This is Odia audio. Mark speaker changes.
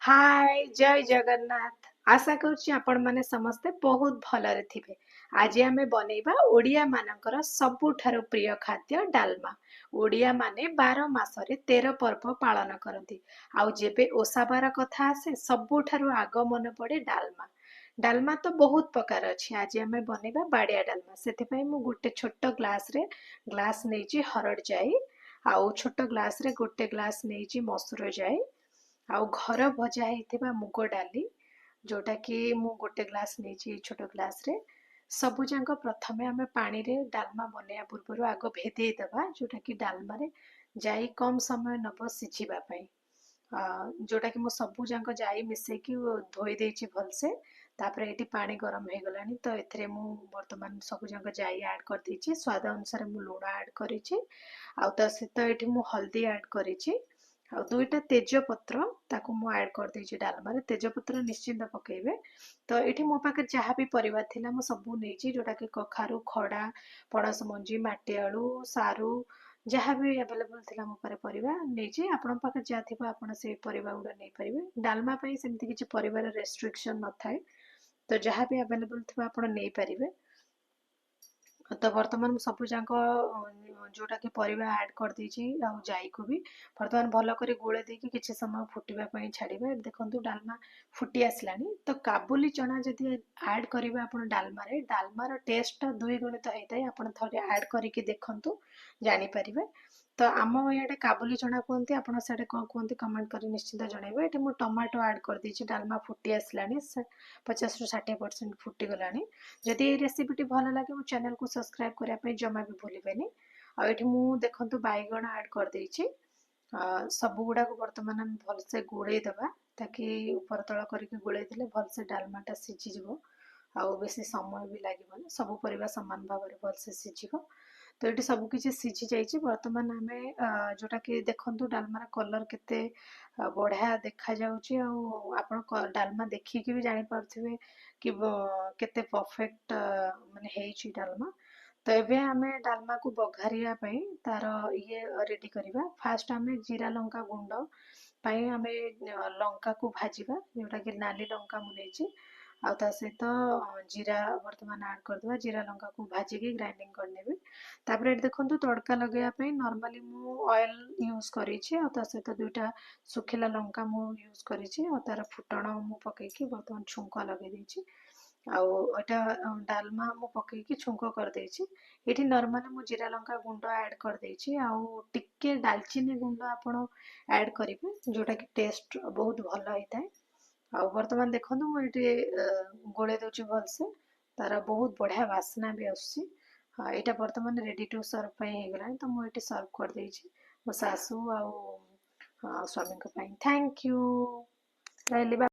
Speaker 1: हाय जय जगन्नाथ। आशा करुच्ची आपण माने समस्ते बहुत भलरे थिबे। आज आमे बनेइबा ओडिया मानकर सबुठारु प्रिय खाद्य डालमा। ओडिया माने 12 मासरे 13 पर्व पालन करती। आउ जेबे ओसाबार कथा आसे सबुठारु आग मन पड़े डालमा। डालमा तो बहुत प्रकार अछि। आज आमे बनेइबा बाडिया डालमा। सेथिपई मु गोटे छोट ग्लास रे ग्लास नेइची हरड जाई। आउ छोट ग्लास रे गोटे ग्लास नेइची मसुर जाई। आउ घर भजा ହେଇଥିବା ମୁଗ ଡାଲି ଯୋଉଟା କି ମୁଁ ଗୋଟେ ଗ୍ଲାସ ନେଇଛି ଛୋଟ ଗ୍ଲାସ ରେ ସବୁ ଯାକ ପ୍ରଥମେ ଆମେ ପାଣିରେ ଡାଲମା ବନେଇବା ପୂର୍ବରୁ ଆଗ ଭେଦେଇ ଦେବା ଯୋଉଟା କି ଡାଲମାରେ ଯାଇ କମ ସମୟ ନବ ସିଝିବା ପାଇଁ। ଯୋଉଟା କି ମୁଁ ସବୁ ଯାକ ଯାଇ ମିଶେଇକି ଧୋଇ ଦେଇଛି ଭଲସେ। ତାପରେ ଏଠି ପାଣି ଗରମ ହେଇଗଲାଣି ତ ଏଥିରେ ମୁଁ ବର୍ତ୍ତମାନ ସବୁ ଯାକ ଯାଇ ଆଡ କରିଦେଇଛି। ସ୍ୱାଦ ଅନୁସାରେ ମୁଁ ଲୁଣ ଆଡ କରିଛି। ଆଉ ତା ସହିତ ଏଠି ମୁଁ ହଳଦୀ ଆଡ କରିଛି। ଆଉ ଦୁଇଟା ତେଜପତ୍ର ତାକୁ ମୁଁ ଆଡ କରିଦେଇଛି ଡାଲମାରେ। ତେଜପତ୍ର ନିଶ୍ଚିନ୍ତ ପକେଇବେ। ତ ଏଠି ମୋ ପାଖରେ ଯାହା ବି ପରିବା ଥିଲା ମୁଁ ସବୁ ନେଇଛି ଯୋଉଟା କି କଖାରୁ, ଖଡା, ପଣସ ମଞ୍ଜି, ମାଟି ଆଳୁ, ସାରୁ ଯାହା ବି ଆଭେଲେବଲ ଥିଲା ମୋ ପାଖରେ ପରିବା ନେଇଛି। ଆପଣଙ୍କ ପାଖରେ ଯାହା ଥିବ ଆପଣ ସେଇ ପରିବା ଗୁଡା ନେଇପାରିବେ। ଡାଲମା ପାଇଁ ସେମିତି କିଛି ପରିବାର ରେଷ୍ଟ୍ରିକ୍ସନ ନଥାଏ। ତ ଯାହା ବି ଆଭେଲେବଲ ଥିବ ଆପଣ ନେଇପାରିବେ। ତ ବର୍ତ୍ତମାନ ମୁଁ ସବୁ ଯାକ ଯୋଉଟା କି ପରିବା ଆଡ କରିଦେଇଛି ଆଉ ଯାଇକୁ ବି ବର୍ତ୍ତମାନ ଭଲ କରି ଗୋଳେଇ ଦେଇକି କିଛି ସମୟ ଫୁଟିବା ପାଇଁ ଛାଡିବା। ଦେଖନ୍ତୁ ଡାଲମା ଫୁଟି ଆସିଲାଣି। ତ କାବୁଲି ଚଣା ଯଦି ଆଡ କରିବେ ଆପଣ ଡାଲମାରେ, ଡାଲମାର ଟେଷ୍ଟଟା ଦୁଇ ଗୁଣିତ ହେଇଥାଏ। ଆପଣ ଥରେ ଆଡ କରିକି ଦେଖନ୍ତୁ ଜାଣିପାରିବେ। ତ ଆମ ଇଆଡେ କାବୁଲି ଚଣା କୁହନ୍ତି। ଆପଣ ସିଆଡେ କଣ କୁହନ୍ତି କମେଣ୍ଟ କରି ନିଶ୍ଚିନ୍ତ ଜଣେଇବେ। ଏଠି ମୁଁ ଟମାଟୋ ଆଡ କରିଦେଇଛି। ଡାଲମା ଫୁଟି ଆସିଲାଣି। 50ରୁ 60% ଫୁଟିଗଲାଣି। ଯଦି ଏଇ ରେସିପିଟି ଭଲ ଲାଗେ ମୋ ଚ୍ୟାନେଲକୁ ସବସ୍କ୍ରାଇବ କରିବା ପାଇଁ ଜମା ବି ଭୁଲିବେନି। ଆଉ ଏଠି ମୁଁ ଦେଖନ୍ତୁ ବାଇଗଣ ଆଡ କରିଦେଇଛି। ସବୁ ଗୁଡାକୁ ବର୍ତ୍ତମାନ ଆମେ ଭଲସେ ଗୋଳେଇ ଦେବା ତାକି ଉପର ତଳ କରିକି ଗୋଳେଇ ଦେଲେ ଭଲସେ ଡାଲମାଟା ସିଝିଯିବ। ଆଉ ବେଶୀ ସମୟ ବି ଲାଗିବନି। ସବୁ ପରିବା ସମାନ ଭାବରେ ଭଲସେ ସିଝିବ। ତ ଏଠି ସବୁ କିଛି ସିଝି ଯାଇଛି। ବର୍ତ୍ତମାନ ଆମେ ଯୋଉଟା କି ଦେଖନ୍ତୁ ଡାଲମାର କଲର କେତେ ବଢିଆ ଦେଖାଯାଉଛି। ଆଉ ଆପଣ ଡାଲମା ଦେଖିକି ବି ଜାଣିପାରୁଥିବେ କି କେତେ ପରଫେକ୍ଟ ମାନେ ହେଇଛି ଡାଲମା। ତ ଏବେ ଆମେ ଡାଲମାକୁ ବଘାରିବା ପାଇଁ ତାର ଇଏ ରେଡି କରିବା। ଫାଷ୍ଟ ଆମେ ଜିରା ଲଙ୍କା ଗୁଣ୍ଡ ପାଇଁ ଆମେ ଲଙ୍କାକୁ ଭାଜିବା ଯୋଉଟା କି ନାଲି ଲଙ୍କା ମୁଁ ନେଇଛି। ଆଉ ତା ସହିତ ଜିରା ବର୍ତ୍ତମାନ ଆଡ କରିଦେବା। ଜିରା ଲଙ୍କାକୁ ଭାଜିକି ଗ୍ରାଇଣ୍ଡିଙ୍ଗ କରିନେବି। ତାପରେ ଏଠି ଦେଖନ୍ତୁ ତଡକା ଲଗେଇବା ପାଇଁ ନର୍ମାଲି ମୁଁ ଅଏଲ ୟୁଜ କରିଛି। ଆଉ ତା ସହିତ ଦୁଇଟା ଶୁଖିଲା ଲଙ୍କା ମୁଁ ୟୁଜ କରିଛି। ଆଉ ତାର ଫୁଟଣ ମୁଁ ପକେଇକି ବର୍ତ୍ତମାନ ଛୁଙ୍କ ଲଗେଇ ଦେଇଛି। ଆଉ ଏଇଟା ଡାଲମା ମୁଁ ପକେଇକି ଛୁଙ୍କ କରିଦେଇଛି। ଏଠି ନର୍ମାଲି ମୁଁ ଜିରା ଲଙ୍କା ଗୁଣ୍ଡ ଆଡ କରିଦେଇଛି। ଆଉ ଟିକେ ଡାଲଚିନି ଗୁଣ୍ଡ ଆପଣ ଆଡ କରିବେ ଯୋଉଟା କି ଟେଷ୍ଟ ବହୁତ ଭଲ ହେଇଥାଏ। ଆଉ ବର୍ତ୍ତମାନ ଦେଖନ୍ତୁ ମୁଁ ଏଇଠି ଗୋଳେଇ ଦଉଛି ଭଲସେ। ତାର ବହୁତ ବଢିଆ ବାସ୍ନା ବି ଆସୁଛି। ଏଇଟା ବର୍ତ୍ତମାନ ରେଡି ଟୁ ସର୍ଭ ପାଇଁ ହେଇଗଲାଣି। ତ ମୁଁ ଏଇଠି ସର୍ଭ କରିଦେଇଛି ମୋ ଶାଶୁ ଆଉ ସ୍ୱାମୀଙ୍କ ପାଇଁ। Thank you. ରହିଲି।